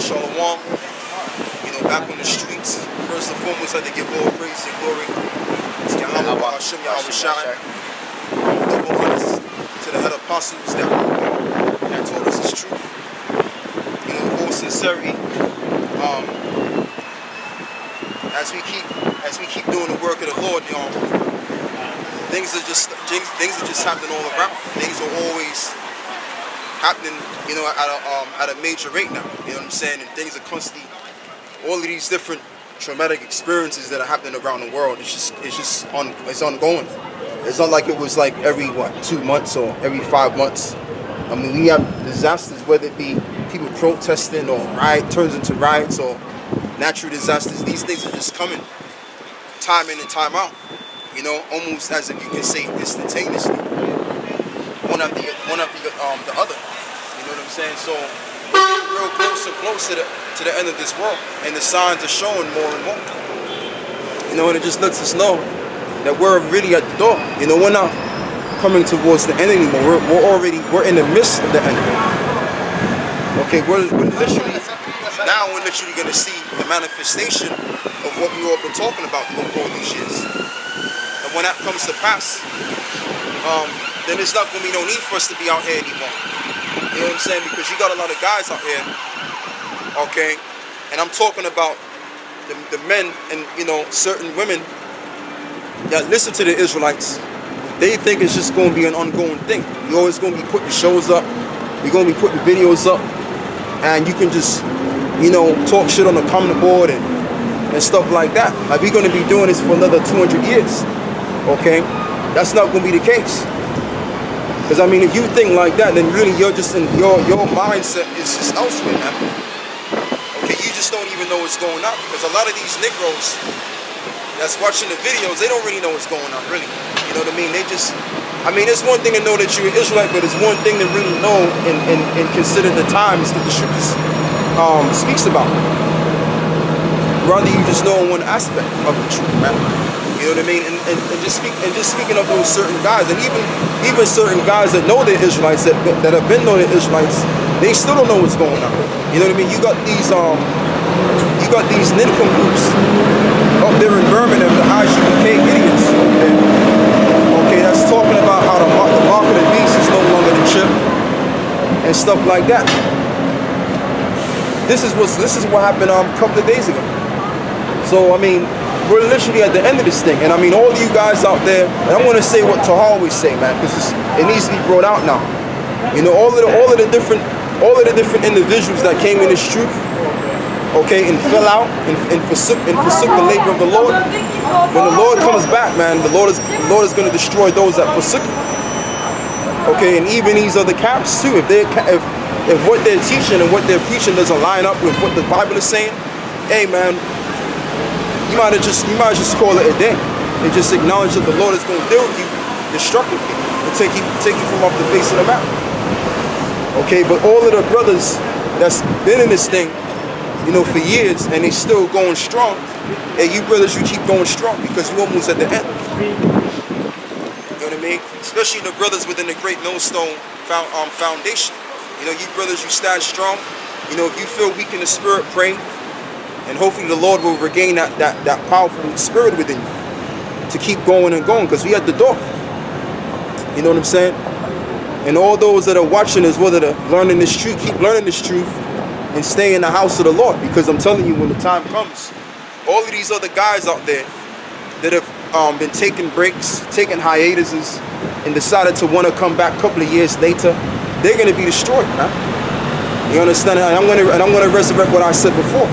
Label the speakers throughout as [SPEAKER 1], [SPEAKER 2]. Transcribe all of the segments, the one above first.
[SPEAKER 1] Shalom. Back on the streets. First and foremost, I had to give all praise and glory to Yahweh, Hashem, Yahweh Shai. Double honors to the head apostles that told us this truth. With all sincerity. As we keep doing the work of the Lord, things are just happening all around. Things are always happening, at a major rate now. You know what I'm saying? And things are constantly, all of these different traumatic experiences that are happening around the world. It's ongoing. It's not like it was like every 2 months or every 5 months. I mean, we have disasters, whether it be people protesting or turns into riots or natural disasters. These things are just coming time in and time out. Almost as if you can say instantaneously, one after the other. You know what I'm saying? So we're real close and close to the end of this world, and the signs are showing more and more. And it just lets us know that we're really at the door. We're not coming towards the end anymore. We're in the midst of the end. Okay, we're literally gonna see the manifestation of what we all been talking about all these years. And when that comes to pass, then there's not gonna be no need for us to be out here anymore. You know what I'm saying? Because you got a lot of guys out here, okay? And I'm talking about the men and, certain women that listen to the Israelites. They think it's just going to be an ongoing thing. You're always going to be putting shows up. You're going to be putting videos up. And you can just, talk shit on the comment board and stuff like that. Like, we're going to be doing this for another 200 years, okay? That's not going to be the case. Because, if you think like that, then really you're just in, your mindset is just elsewhere, man. Okay, you just don't even know what's going on. Because a lot of these Negroes that's watching the videos, they don't really know what's going on, really. You know what I mean? They just, it's one thing to know that you're an Israelite, but it's one thing to really know and consider the times that the scriptures speaks about. Rather, you just know one aspect of the truth, man. You know what I mean? And just speaking of those certain guys, and even certain guys that know they're Israelites, that have been knowing they're Israelites, they still don't know what's going on. You know what I mean? You got these Nidcom groups up there in Birmingham, the IGK idiots. Okay, that's talking about how the mark of the beast is no longer the chip and stuff like that. This is what happened a couple of days ago. So we're literally at the end of this thing, and all of you guys out there, and I want to say what Tahar always say, man, because it needs to be brought out now. All of the different individuals that came in this truth, okay, and fell out and forsook the labor of the Lord. When the Lord comes back, man, the Lord is going to destroy those that forsook Him. Okay, and even these other camps too. If what they're teaching and what they're preaching doesn't line up with what the Bible is saying, hey, man. You might just call it a day and just acknowledge that the Lord is going to deal with you destructively and take you from off the face of the map. Okay, but all of the brothers that's been in this thing, for years, and they still going strong. Hey, you brothers, you keep going strong because you're almost at the end. You know what I mean? Especially the brothers within the Great Millstone Foundation. You brothers, you stand strong. If you feel weak in the spirit, pray. And hopefully the Lord will regain that powerful spirit within you to keep going and going, because we at the door. You know what I'm saying? And all those that are watching as well that are learning this truth, keep learning this truth and stay in the house of the Lord. Because I'm telling you, when the time comes, all of these other guys out there that have been taking breaks, taking hiatuses, and decided to want to come back a couple of years later, they're going to be destroyed, man. You understand? And I'm going to resurrect what I said before.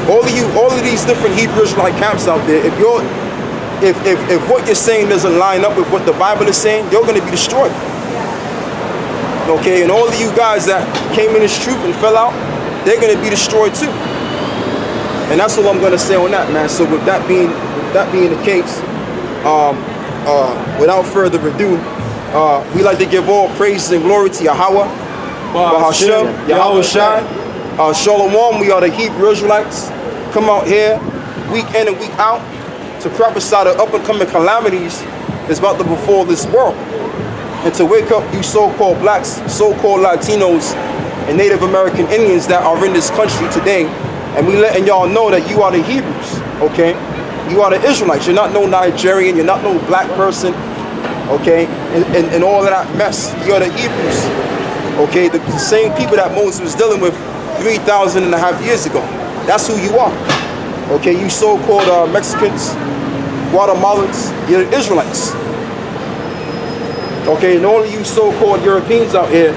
[SPEAKER 1] All of these different Hebrew Israelite camps out there, if what you're saying doesn't line up with what the Bible is saying, you're going to be destroyed. Okay, and all of you guys that came in this truth and fell out, they're going to be destroyed too. And that's all I'm going to say on that, man. So with that being the case, without further ado, we like to give all praise and glory to Yahweh, Hashem, Yahweh Shai. Shalom, we are the Hebrew Israelites. Come out here week in and week out to prophesy the up and coming calamities that's about to befall this world, and to wake up you so-called blacks, so-called Latinos, and Native American Indians that are in this country today, and we letting y'all know that you are the Hebrews, okay? You are the Israelites. You're not no Nigerian. You're not no black person, okay? And all of that mess. You're the Hebrews, okay? The same people that Moses was dealing with 3,000 and a half years ago. That's who you are, okay? You so-called Mexicans, Guatemalans, you're the Israelites. Okay, and all of you so-called Europeans out here,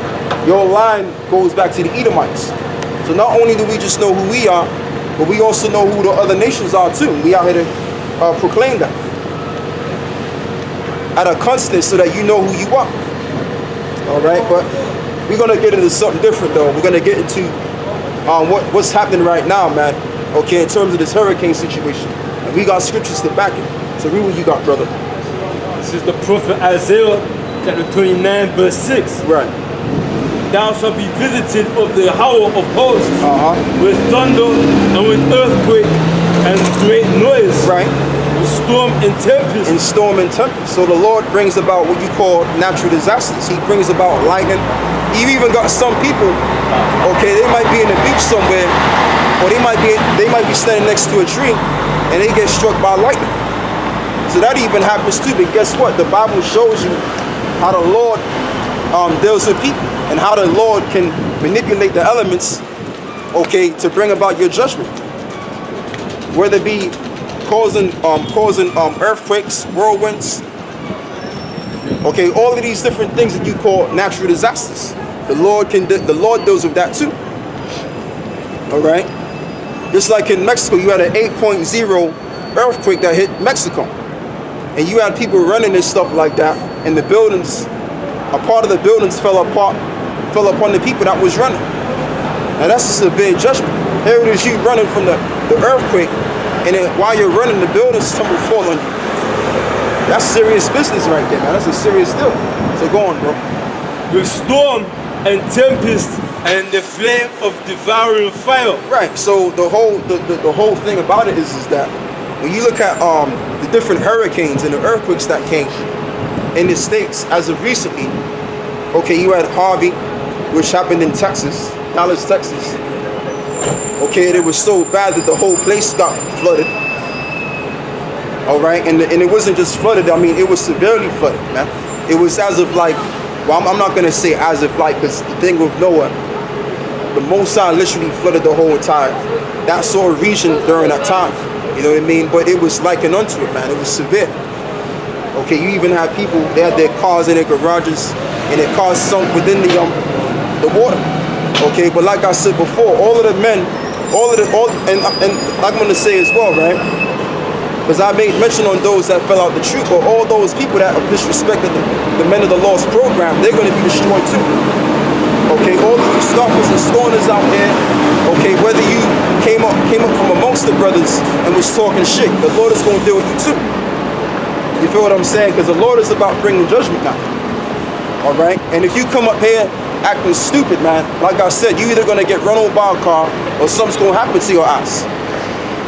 [SPEAKER 1] your line goes back to the Edomites. So not only do we just know who we are, but we also know who the other nations are too. We out here to proclaim that at a constant so that you know who you are. All right, but we're gonna get into something different though. We're gonna get into what's happening right now, man. Okay, in terms of this hurricane situation, and we got scriptures to back it. So read what you got, brother.
[SPEAKER 2] This is the prophet Isaiah, chapter 29, verse 6.
[SPEAKER 1] Right.
[SPEAKER 2] Thou shalt be visited of the howl of hosts, with thunder and with earthquake and great noise,
[SPEAKER 1] right?
[SPEAKER 2] With storm and tempest.
[SPEAKER 1] And storm and tempest. So the Lord brings about what you call natural disasters. He brings about lightning. You even got some people, okay, they might be in the beach somewhere, or they might be standing next to a tree, and they get struck by lightning. So that even happens too. But guess what? The Bible shows you how the Lord deals with people, and how the Lord can manipulate the elements, okay, to bring about your judgment. Whether it be causing earthquakes, whirlwinds, okay, all of these different things that you call natural disasters. The Lord deals with that too. All right. Just like in Mexico, you had an 8.0 earthquake that hit Mexico, and you had people running and stuff like that, and the buildings, a part of the buildings fell upon the people that was running. Now that's a severe judgment. Here it is, you running from the earthquake, and then while you're running, the buildings fall on you. That's serious business right there, man. That's a serious deal. So go on, bro.
[SPEAKER 2] With storm and tempest and the flame of devouring fire.
[SPEAKER 1] Right. So the whole thing about it is that when you look at the different hurricanes and the earthquakes that came in the States as of recently, okay, you had Harvey, which happened in Texas, Dallas, Texas. Okay, and it was so bad that the whole place got flooded. All right, and it wasn't just flooded. I mean, it was severely flooded, man. It was as if like, well, I'm not gonna say as if like, because the thing with Noah, the Most High literally flooded the whole entire that sort of region during that time. You know what I mean? But it was likened unto it, man. It was severe. Okay, you even had people, they had their cars in their garages, and their cars sunk within the water. Okay, but like I said before, all of the men, and I'm gonna say as well, right? Because I made mention on those that fell out the truth, but all those people that disrespected the men of the Lord's program, they're going to be destroyed too. Okay, all of you scoffers and scorners out here, okay, whether you came up from amongst the brothers and was talking shit, the Lord is going to deal with you too. You feel what I'm saying? Because the Lord is about bringing judgment now. All right? And if you come up here acting stupid, man, like I said, you either going to get run over by a car or something's going to happen to your ass.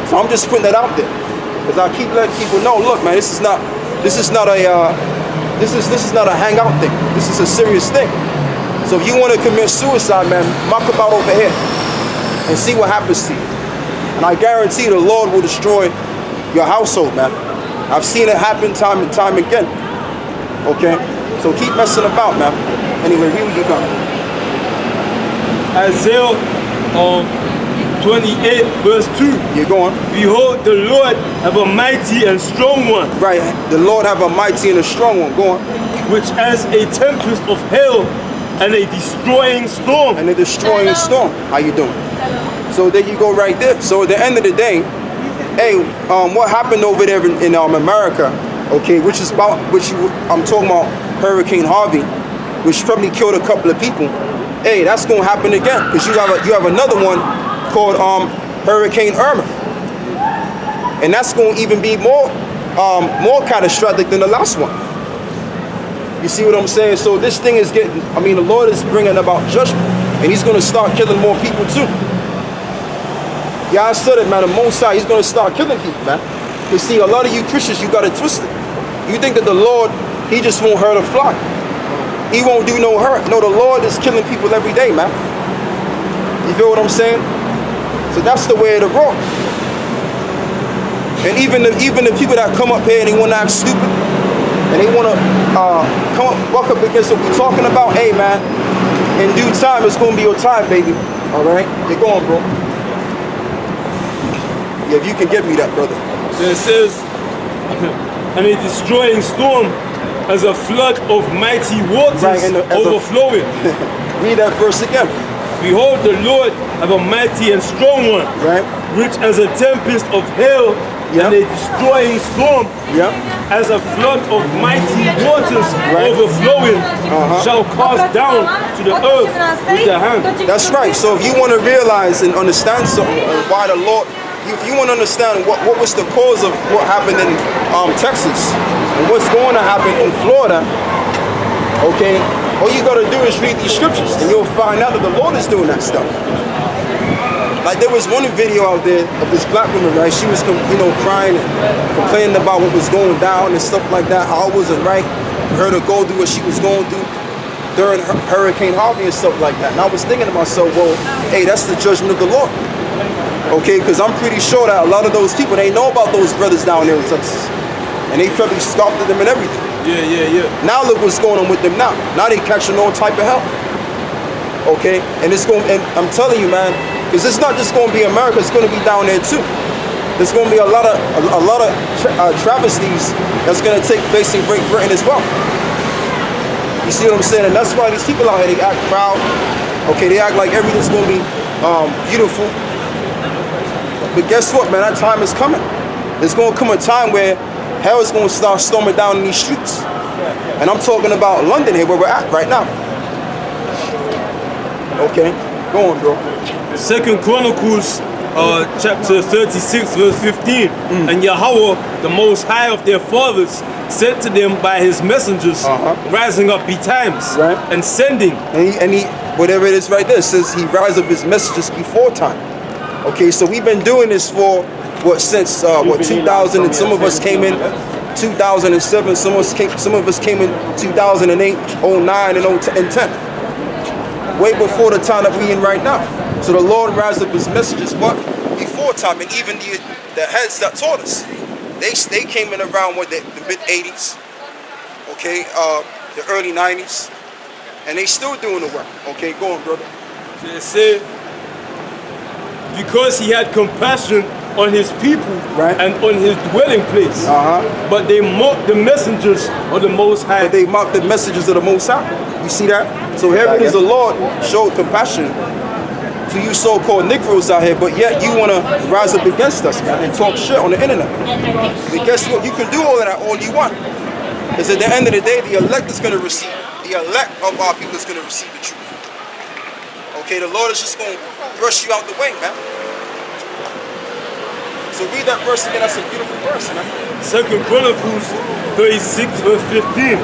[SPEAKER 1] So I'm just putting that out there. Because I keep letting people know, look, man, this is not a hangout thing. This is a serious thing. So if you want to commit suicide, man, knock about over here and see what happens to you. And I guarantee the Lord will destroy your household, man. I've seen it happen time and time again. Okay? So keep messing about, man. Anyway, read what you got.
[SPEAKER 2] Isaiah 28 verse 2.
[SPEAKER 1] You're going.
[SPEAKER 2] Behold, the Lord have a mighty and strong one.
[SPEAKER 1] Right. The Lord have a mighty and a strong one. Go on.
[SPEAKER 2] Which as a tempest of hail and a destroying storm.
[SPEAKER 1] And a destroying storm. How you doing? So there you go right there. So at the end of the day, hey, what happened over there in America, okay, I'm talking about Hurricane Harvey, which probably killed a couple of people. Hey, that's gonna happen again, because you have another one called Hurricane Irma, and that's going to even be more catastrophic than the last one. You see what I'm saying? So this thing is getting, I mean, the Lord is bringing about judgment, and he's going to start killing more people too. Yeah, I said it, man. The Most High, he's going to start killing people, man. You see, a lot of you Christians, you got it twisted. You think that the Lord, he just won't hurt a flock. He won't do no hurt. No, the Lord is killing people every day, man. You feel what I'm saying? So that's the way of the road. And even the people that come up here and they want to act stupid, and they want to buck up against what we're talking about, hey man, in due time, it's going to be your time, baby. All right? You're going, bro. Yeah, if you can get me that, brother.
[SPEAKER 2] It says, and a destroying storm as a flood of mighty waters overflowing.
[SPEAKER 1] Read that verse again.
[SPEAKER 2] Behold, the Lord have a mighty and strong one,
[SPEAKER 1] right?
[SPEAKER 2] Which as a tempest of hail and a destroying storm, as a flood of mighty waters overflowing, shall cast down to the earth with the hand.
[SPEAKER 1] That's right. So if you want to realize and understand something, why the Lord, if you want to understand what was the cause of what happened in Texas and what's going to happen in Florida, okay, all you got to do is read these scriptures and you'll find out that the Lord is doing that stuff. Like there was one video out there of this black woman, right? She was, crying and complaining about what was going down and stuff like that, how it wasn't right for her to go through what she was going through during Hurricane Harvey and stuff like that. And I was thinking to myself, well, hey, that's the judgment of the Lord. Okay, because I'm pretty sure that a lot of those people, they know about those brothers down there in Texas. And they probably scoffed at them and everything.
[SPEAKER 2] Yeah.
[SPEAKER 1] Now look what's going on with them now. Now they catching all type of hell. Okay, and I'm telling you, man, because it's not just going to be America, it's going to be down there too. There's going to be a lot of travesties that's going to take place in Great Britain as well. You see what I'm saying? And that's why these people out here, they act proud. Okay, they act like everything's going to be beautiful. But guess what, man? That time is coming. There's going to come a time where hell is going to start storming down in these streets. And I'm talking about London here, where we're at right now. Okay, go on, bro.
[SPEAKER 2] 2 Chronicles chapter 36 verse 15. And Yahweh, the Most High of their fathers, sent to them by his messengers, rising up betimes and sending.
[SPEAKER 1] And he whatever it is right there, it says he rise up his messengers before time. Okay, so we've been doing this for since 2000, and some of us came in 2007, some of us came in 2008, 09, and 10. Way before the time that we're in right now. So the Lord raised up his messages, but before time, and even the heads that taught us, they came in around the mid 80s, okay, the early 90s, and they still doing the work. Okay, go on, brother.
[SPEAKER 2] They say, because he had compassion on his people and on his dwelling place, but they mocked the messengers of the Most High.
[SPEAKER 1] But they mocked the messengers of the Most High. You see that? So here it is, the Lord showed compassion to you so-called Negroes out here, but yet you want to rise up against us, man, and talk shit on the internet. But guess what? You can do all of that all you want. Because at the end of the day, the elect is going to receive it. The elect of our people is going to receive the truth. Okay, the Lord is just going to brush you out the way, man. So read that verse again. That's a beautiful verse, man.
[SPEAKER 2] 2 Chronicles 36 verse 15.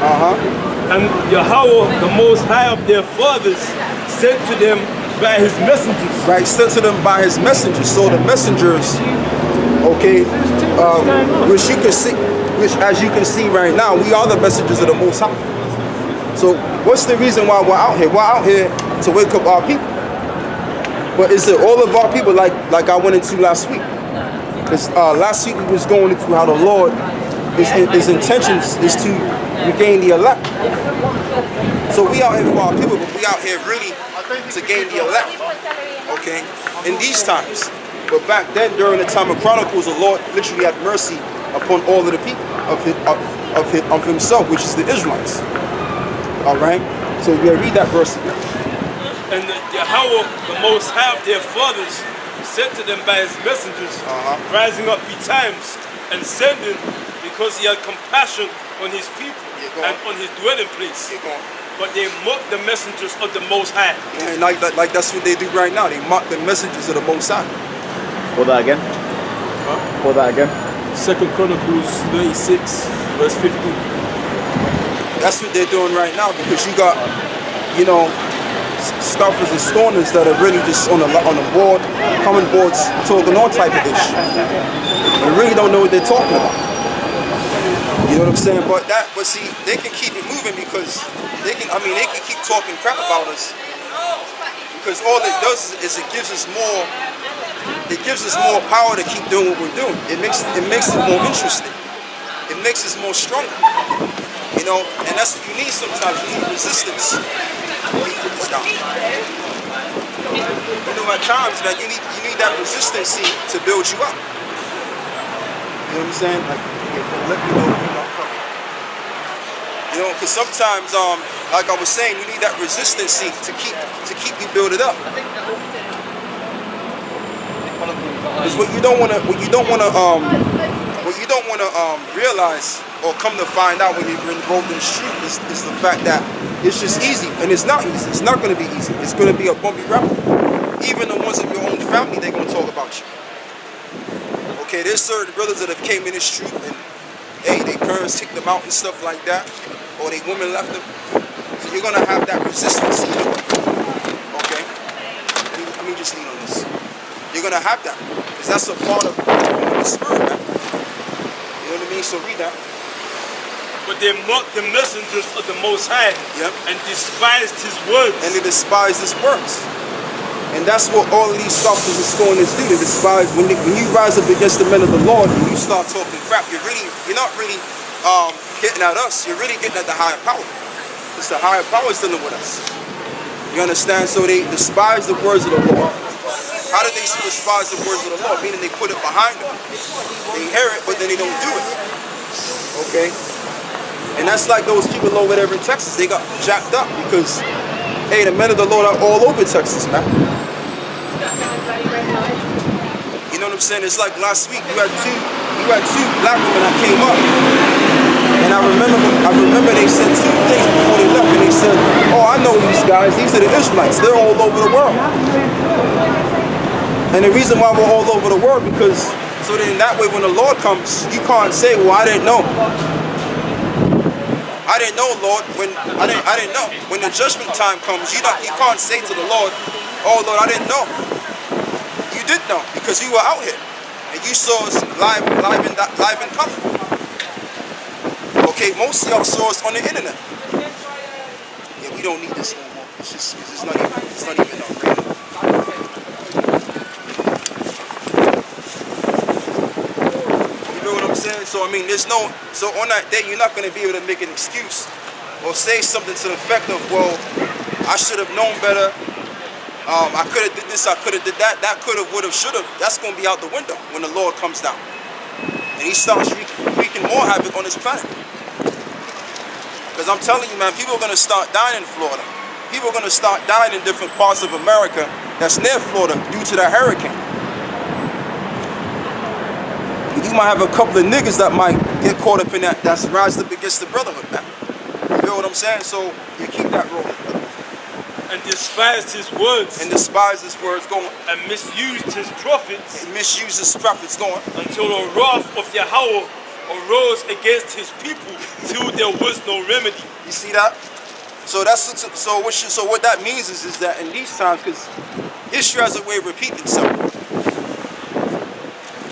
[SPEAKER 2] And Yahweh, the Most High of their fathers, sent to them by his messengers.
[SPEAKER 1] Right, sent to them by his messengers. So the messengers, okay, which as you can see right now, we are the messengers of the Most High. So what's the reason why we're out here? We're out here to wake up our people. But is it all of our people like I went into last week? Because last week we was going into how the Lord, his intentions is to regain the elect. So we out here for our people, but we out here really to gain the elect. Okay? In these times. But back then, during the time of Chronicles, the Lord literally had mercy upon all of the people of himself, which is the Israelites. Alright? So we read that verse again.
[SPEAKER 2] And Yahweh, the Most High of their fathers, sent to them by his messengers, rising up betimes and sending, because he had compassion on his people and on his dwelling place. But they mocked the messengers of the Most High.
[SPEAKER 1] And like that's what they do right now. They mock the messengers of the Most High.
[SPEAKER 3] Hold that again. Hold that again.
[SPEAKER 2] 2 Chronicles 36 verse 15.
[SPEAKER 1] That's what they're doing right now, because you got, scoffers and scorners that are really just on the board, common boards, talking all type of ish. They really don't know what they're talking about. You know what I'm saying? But see, they can keep it moving because they can keep talking crap about us. because all it does is it gives us more. It gives us more power to keep doing what we're doing. It makes it more interesting. It makes us more stronger. You know, and that's what you need sometimes. You need resistance. Let me put this down. You know, at times, man, you need that resistance to build you up. You know what I'm saying? Like, let me know when I'm coming. You know, because sometimes, like I was saying, you need that resistance to keep you build it up. Because what you don't want to realize or come to find out when you're involved in the street is the fact that it's just easy, and it's not easy. It's not going to be easy. It's going to be a bumpy ride. Even the ones of your own family, they're going to talk about you. Okay, there's certain brothers that have came in this street and hey, their parents kicked them out and stuff like that, or their women left them. So you're going to have that resistance. Okay, let me just lean on this. You're going to have that, because that's a part of the spirit, man. You know what I mean? So read that.
[SPEAKER 2] But they mocked the messengers of the Most High,
[SPEAKER 1] Yep.
[SPEAKER 2] and despised his words.
[SPEAKER 1] And they despise his words. And that's what all of these scoffers and scorners do. They despise, when you rise up against the men of the Lord and you start talking crap, you're not really getting at us, you're really getting at the higher power. It's the higher power is dealing with us. You understand? So they despise the words of the Lord. How do they despise the words of the Lord? Meaning they put it behind them. They hear it, but then they don't do it. Okay? And that's like those people over there in Texas. They got jacked up because, hey, the men of the Lord are all over Texas, man. You know what I'm saying? It's like last week you had two black women that came up. And I remember they said two things before they left, and they said, oh, I know these guys, these are the Israelites, they're all over the world. And the reason why we're all over the world, because so then that way when the Lord comes, you can't say, well, I didn't know. I didn't know, Lord, when I didn't know. When the judgment time comes, you can't say to the Lord, oh Lord, I didn't know. You did know, because you were out here and you saw us live in color. Okay, most of y'all saw us on the internet. Yeah, we don't need this no more. It's not even real. So I mean, so on that day, you're not going to be able to make an excuse or say something to the effect of, well, I should have known better. I could have did this, I could have did that. That could have, would have, should have. That's going to be out the window when the Lord comes down. And he starts wreaking more havoc on this planet. Because I'm telling you, man, people are going to start dying in Florida. People are going to start dying in different parts of America that's near Florida due to the hurricane. You might have a couple of niggas that might get caught up in that's rised up against the brotherhood, man. You feel what I'm saying? So you keep that rolling, brother.
[SPEAKER 2] And despised his words.
[SPEAKER 1] And despised his words going.
[SPEAKER 2] And misused his prophets.
[SPEAKER 1] And misused his prophets going.
[SPEAKER 2] Until the wrath of Yahweh arose against his people till there was no remedy.
[SPEAKER 1] You see that? So what that means is that in these times, because history has a way of repeating itself.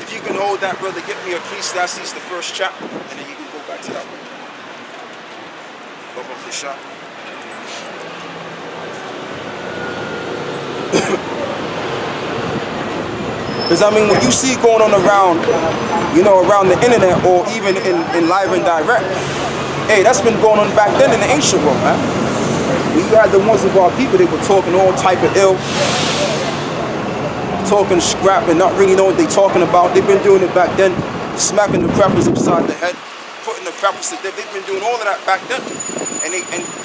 [SPEAKER 1] If you can hold that, brother, get me Ecclesiastes, the first chapter, and then you can go back to that one. Go up the shop. Because I mean, what you see going on around the internet or even in live and direct, hey, that's been going on back then in the ancient world, man. When you had the ones of our people, they were talking all type of ill, talking scrap and not really knowing what they're talking about. They've been doing it back then, smacking the crappers upside the head, putting the crappers to death. They've been doing all of that back then. And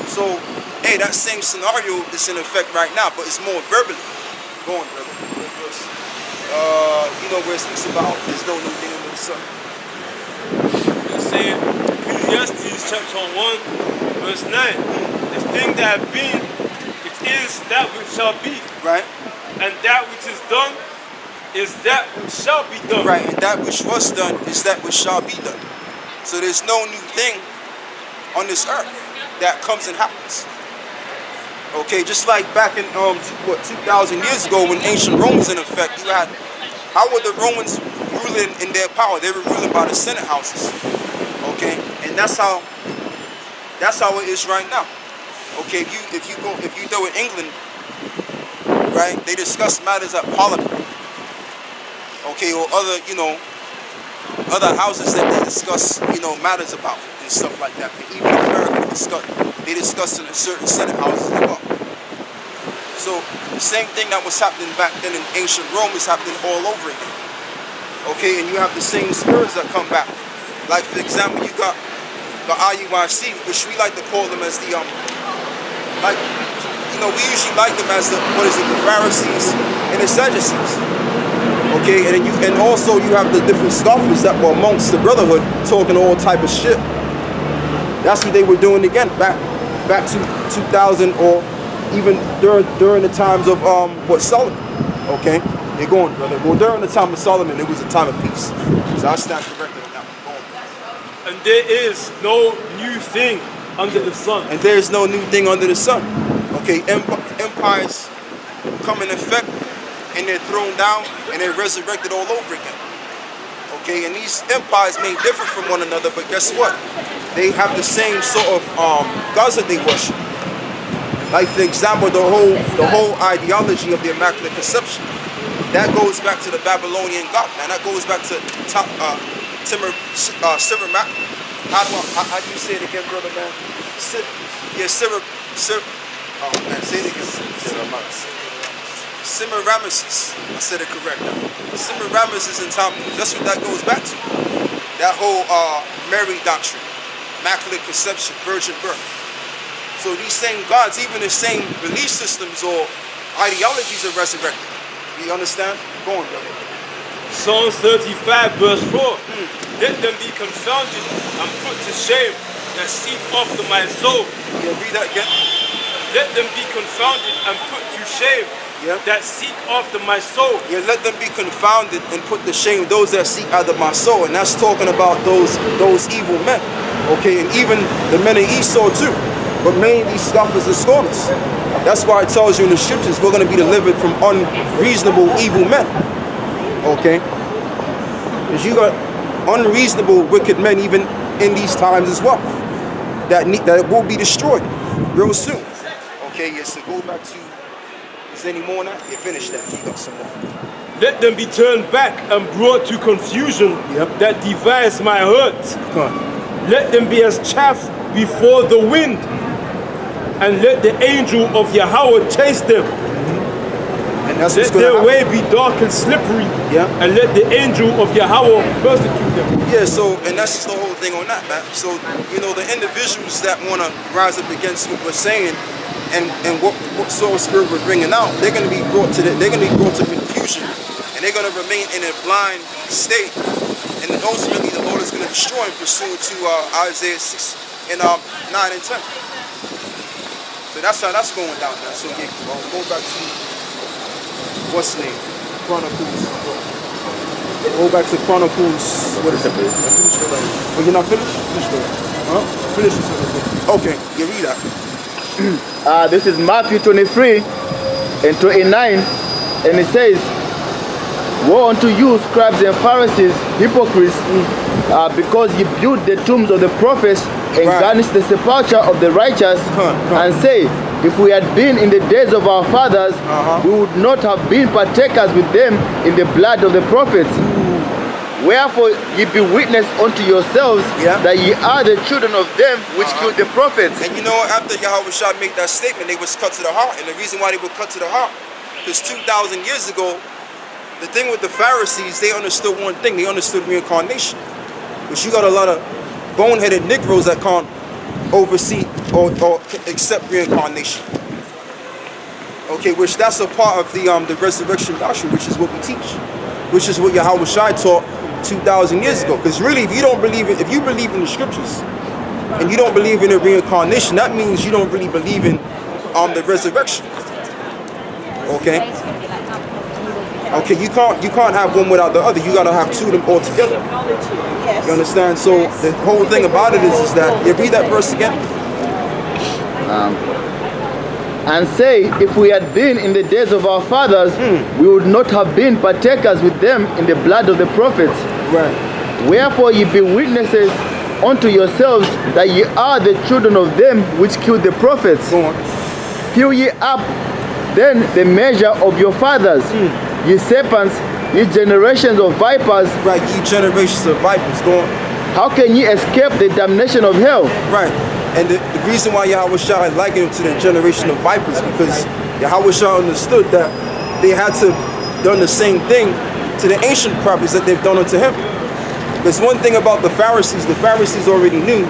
[SPEAKER 1] so, hey, that same scenario is in effect right now, but it's more verbally. Go on, brother. You know where it speaks about there's no new thing under the sun.
[SPEAKER 2] It's saying Ecclesiastes chapter 1, verse 9. The thing that had been, it is that which shall be.
[SPEAKER 1] Right.
[SPEAKER 2] And that which is done is that which shall be done.
[SPEAKER 1] Right, and that which was done is that which shall be done. So there's no new thing on this earth that comes and happens. Okay, just like back in 2,000 years ago when ancient Rome was in effect, you had, how were the Romans ruling in their power? They were ruling by the Senate houses. Okay, and that's how it is right now. Okay, if you go in England, right? They discuss matters at Parliament, okay, or other, other houses that they discuss, matters about and stuff like that. And even in America, they discuss in certain Senate houses as well. So the same thing that was happening back then in ancient Rome is happening all over again. Okay, and you have the same spirits that come back. Like for example, you got the IUIC, which we like to call them as the we usually like them as the Pharisees and the Sadducees. Okay, and also you have the different scoffers that were amongst the brotherhood talking all type of shit. That's what they were doing again back to 2000 or even during the times of Solomon. Okay, they're going, brother. Well, during the time of Solomon, it was a time of peace. So I stand corrected on that one.
[SPEAKER 2] And there is no new thing under the sun.
[SPEAKER 1] And there is no new thing under the sun. Okay, empires come in effect, and they're thrown down, and they're resurrected all over again. Okay, and these empires may differ from one another, but guess what? They have the same sort of gods that they worship. Like for example, the whole ideology of the Immaculate Conception, that goes back to the Babylonian god, man. That goes back to how do you say it again, brother, man? Oh man, say it again. Semiramis. I said it correct now. Semiramis in Tammuz. That's what that goes back to. That whole Mary doctrine, Immaculate Conception, virgin birth. So these same gods, even the same belief systems or ideologies are resurrected. You understand? Go on, brother.
[SPEAKER 2] Psalms 35 verse 4. Let them be confounded and put to shame that seek after my soul.
[SPEAKER 1] Yeah, read that again.
[SPEAKER 2] Let them be confounded and put to shame that seek after my soul.
[SPEAKER 1] Yeah, let them be confounded and put to shame those that seek after my soul. And that's talking about those evil men. Okay, and even the men of Esau too. But mainly scoffers and scorners. That's why it tells you in the scriptures we're going to be delivered from unreasonable evil men. Okay? Because you got unreasonable wicked men even in these times as well. That will be destroyed real soon. Okay, yes, so go back to, is there any more now? Yeah, finish that. You got some more.
[SPEAKER 2] Let them be turned back and brought to confusion that divides my heart. Let them be as chaff before the wind, and let the angel of Yahweh chase them.
[SPEAKER 1] And that's
[SPEAKER 2] let their way be dark and slippery, and let the angel of Yahweh persecute them.
[SPEAKER 1] Yeah, so, and that's just the whole thing on that, man. So, the individuals that want to rise up against what we're saying and what soul spirit we're bringing out, they're going to be brought to confusion, and they're going to remain in a blind state, and ultimately the Lord is going to destroy them pursuant to Isaiah 6 and 9 and 10. So that's how that's going down now. So yeah, go back to what's the name? Chronicles. Go back to Chronicles. What is it? Oh, you're not finished? Finished it. Huh? Finish it. Okay, you read that.
[SPEAKER 3] This is Matthew 23 and 29, and it says, "Woe unto you, scribes and Pharisees, hypocrites, because ye build the tombs of the prophets and garnish the sepulchre of the righteous, and say, if we had been in the days of our fathers, we would not have been partakers with them in the blood of the prophets. Wherefore ye be witness unto yourselves that ye are the children of them which killed the prophets."
[SPEAKER 1] And after Yahweh Shah made that statement, they was cut to the heart. And the reason why they were cut to the heart, because 2,000 years ago, the thing with the Pharisees, they understood one thing. They understood reincarnation. But you got a lot of boneheaded Negroes that can't oversee or accept reincarnation. Okay, which that's a part of the resurrection doctrine, which is what we teach, which is what Yahweh Shai taught 2,000 years ago. Because really, if you believe in the scriptures and you don't believe in the reincarnation, that means you don't really believe in the resurrection. Okay. Okay, you can't have one without the other. You gotta have two of them all together. You understand? So the whole thing about it is that, read that verse again.
[SPEAKER 3] And say, if we had been in the days of our fathers, we would not have been partakers with them in the blood of the prophets.
[SPEAKER 1] Right.
[SPEAKER 3] Wherefore ye be witnesses unto yourselves that ye are the children of them which killed the prophets.
[SPEAKER 1] Go on.
[SPEAKER 3] Fill ye up then the measure of your fathers, ye serpents, ye generations of vipers.
[SPEAKER 1] Right, ye generations of vipers. Go on.
[SPEAKER 3] How can ye escape the damnation of hell?
[SPEAKER 1] Right. And the reason why Yahweh Shai likened him to the generation of vipers, because Yahweh Shai understood that they had to done the same thing to the ancient prophets that they've done unto him. There's one thing about the Pharisees already knew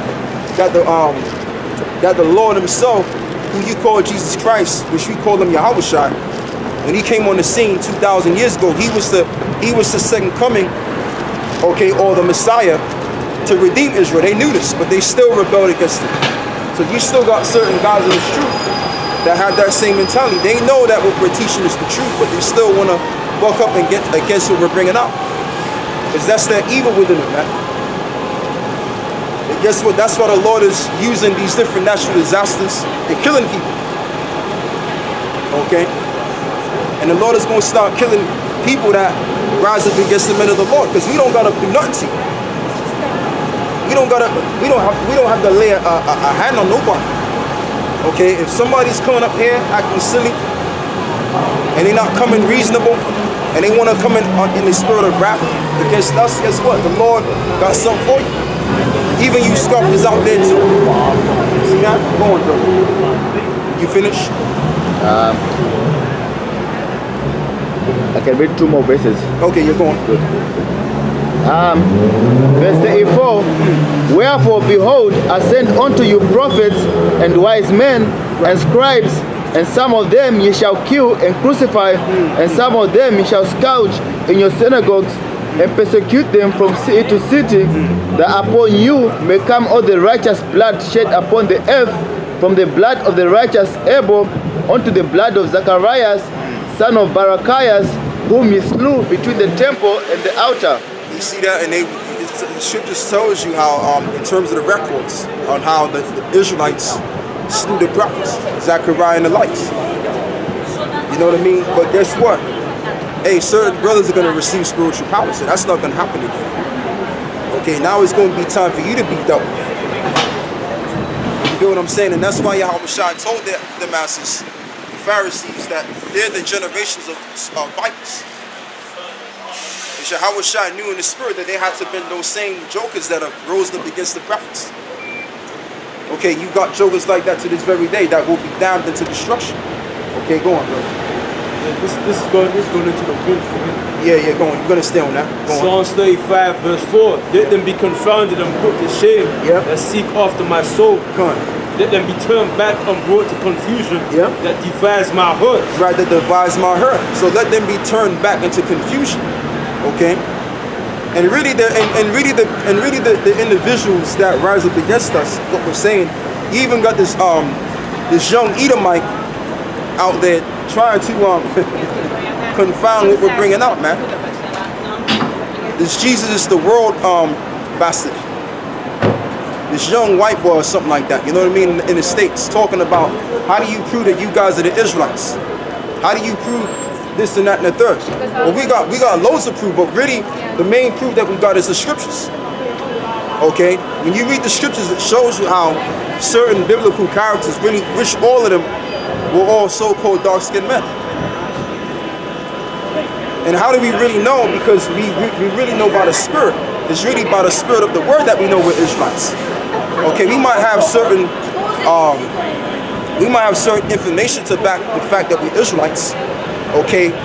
[SPEAKER 1] that the Lord himself, who you call Jesus Christ, which we call him Yahweh Shai, when he came on the scene 2,000 years ago, he was the second coming, okay, or the Messiah to redeem Israel. They knew this, but they still rebelled against him. So you still got certain guys in this truth that have that same mentality. They know that what we're teaching is the truth, but they still want to buck up and get against what we're bringing out. Because that's that evil within them, man. And guess what? That's why the Lord is using these different natural disasters and killing people. Okay? And the Lord is going to start killing people that rise up against the men of the Lord, because we don't got to do nothing to you. We don't have to lay a hand on nobody. Okay, if somebody's coming up here acting silly and they're not coming reasonable and they want to come in the spirit of wrath against us, guess what? The Lord got something for you. Even you scoffers out there too. See that? Go on, bro. You finished?
[SPEAKER 3] I can read 2 more verses.
[SPEAKER 1] Okay, you're going.
[SPEAKER 3] Good. Verse 34, wherefore behold, I send unto you prophets and wise men and scribes, and some of them ye shall kill and crucify, and some of them ye shall scourge in your synagogues, and persecute them from city to city, that upon you may come all the righteous blood shed upon the earth, from the blood of the righteous Abel unto the blood of Zacharias, son of Barachias, whom he slew between the temple and the altar.
[SPEAKER 1] You see that, and the scriptures tells you how, in terms of the records, on how the Israelites slew the prophets, Zechariah and the likes. You know what I mean? But guess what? Hey, certain brothers are going to receive spiritual power, so that's not going to happen again. Okay, now it's going to be time for you to be dealt with. You feel what I'm saying? And that's why Yahweh Shai told the masses, the Pharisees, that they're the generations of vipers. Yahweh Shai knew in the spirit that they had to been those same jokers that have rose up against the prophets. Okay, you got jokers like that to this very day that will be damned into destruction. Okay, go on, bro.
[SPEAKER 2] This is going into the good for me.
[SPEAKER 1] Yeah, go on. You're going to stay on that. Go on.
[SPEAKER 2] Psalms 35 verse 4. Let them be confounded and put to shame that seek after my soul.
[SPEAKER 1] Come on.
[SPEAKER 2] Let them be turned back and brought to confusion that devise my hurt.
[SPEAKER 1] Right, that devise my hurt. So let them be turned back into confusion. Okay, and really the individuals that rise up against us, what we're saying, you even got this young Edomite out there trying to confound what we're bringing out, man. This Jesus is the world bastard. This young white boy or something like that, you know what I mean, in the States, talking about how do you prove that you guys are the Israelites? How do you prove this and that and the third? Well, we got loads of proof, but really the main proof that we got is the scriptures. Okay, when you read the scriptures, it shows you how certain biblical characters, really, which all of them were all so-called dark-skinned men. And how do we really know? Because we really know by the spirit. It's really by the spirit of the word that we know we're Israelites. Okay, we might have certain information to back the fact that we're Israelites. Okay,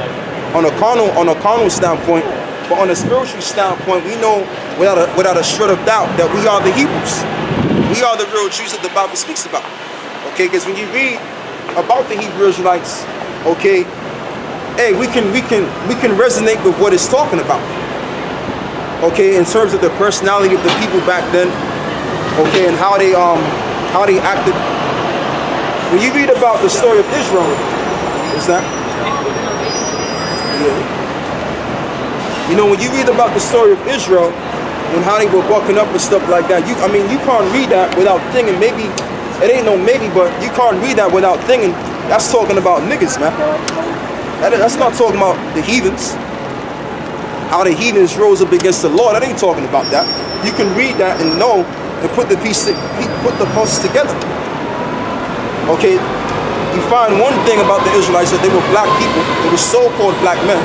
[SPEAKER 1] on a carnal standpoint, but on a spiritual standpoint, we know without a shred of doubt that we are the Hebrews. We are the real Jews that the Bible speaks about. Okay, because when you read about the Hebrew Israelites, okay, hey, we can resonate with what it's talking about. Okay, in terms of the personality of the people back then, okay, and how they acted. When you read about the story of Israel, is that? You know, when you read about the story of Israel and how they were bucking up and stuff like that, you can't read that without thinking, maybe, it ain't no maybe, but you can't read that without thinking, that's talking about niggas, man. That's not talking about the heathens. How the heathens rose up against the Lord, that ain't talking about that. You can read that and know and put the puzzles together. Okay, you find one thing about the Israelites, that they were black people. They were so-called black men.